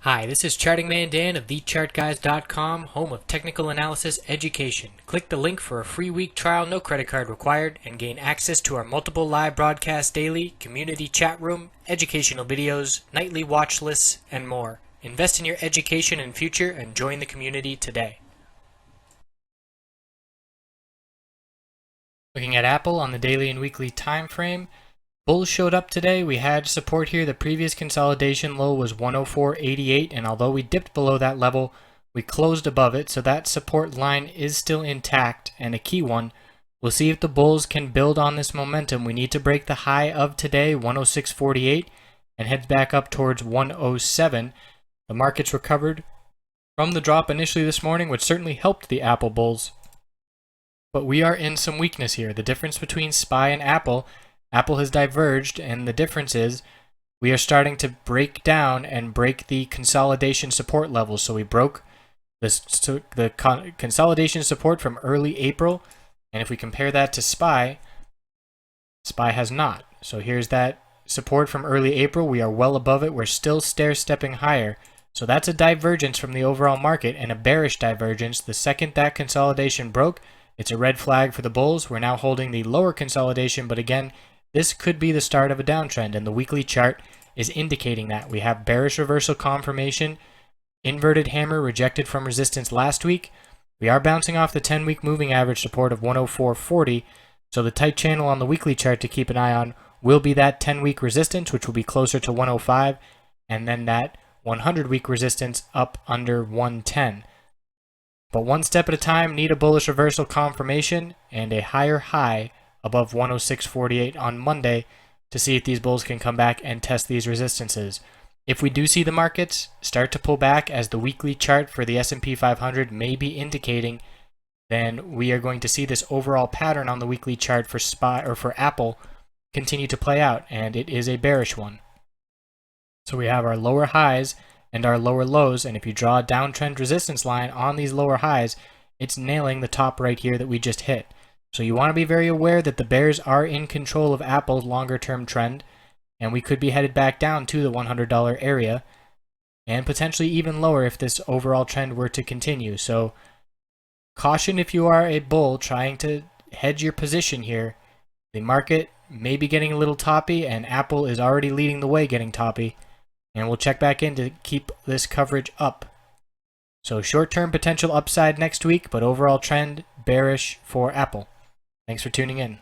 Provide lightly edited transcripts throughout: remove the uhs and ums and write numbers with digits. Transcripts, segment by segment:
Hi, this is Charting Man Dan of thechartguys.com, home of technical analysis education. Click the link for a free week trial, no credit card required, and gain access to our multiple live broadcasts daily, community chat room, educational videos, nightly watch lists, and more. Invest in your education and future and join the community today. Looking at Apple on the daily and weekly time frame, bulls showed up today. We had support here. The previous consolidation low was 104.88, and although we dipped below that level, we closed above it, so that support line is still intact and a key one. We'll see if the bulls can build on this momentum. We need to break the high of today, 106.48, and head back up towards 107. The markets recovered from the drop initially this morning, which certainly helped the Apple bulls. But we are in some weakness here. The difference between SPY and Apple has diverged, and the difference is we are starting to break down and break the consolidation support levels. So we broke the consolidation support from early April, and if we compare that to SPY has not. So here's that support from early April. We are well above it. We're still stair-stepping higher. So that's a divergence from the overall market, and a bearish divergence. The second that consolidation broke, it's a red flag for the bulls. We're now holding the lower consolidation, but again, this could be the start of a downtrend, and the weekly chart is indicating that. We have bearish reversal confirmation, inverted hammer rejected from resistance last week. We are bouncing off the 10-week moving average support of 104.40, so the tight channel on the weekly chart to keep an eye on will be that 10-week resistance, which will be closer to 105, and then that 100-week resistance up under 110. But one step at a time, need a bullish reversal confirmation and a higher high above 106.48 on Monday to see if these bulls can come back and test these resistances. If we do see the markets start to pull back, as the weekly chart for the S&P 500 may be indicating, then we are going to see this overall pattern on the weekly chart for SPY or for Apple continue to play out, and it is a bearish one. So we have our lower highs and our lower lows, and if you draw a downtrend resistance line on these lower highs, it's nailing the top right here that we just hit. So you want to be very aware that the bears are in control of Apple's longer term trend, and we could be headed back down to the $100 area, and potentially even lower if this overall trend were to continue. So caution if you are a bull trying to hedge your position here. The market may be getting a little toppy, and Apple is already leading the way getting toppy. And we'll check back in to keep this coverage up. So short-term potential upside next week, but overall trend bearish for Apple. Thanks for tuning in.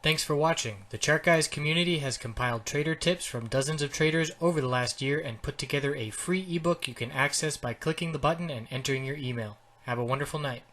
Thanks for watching. The Chart Guys community has compiled trader tips from dozens of traders over the last year and put together a free ebook you can access by clicking the button and entering your email. Have a wonderful night.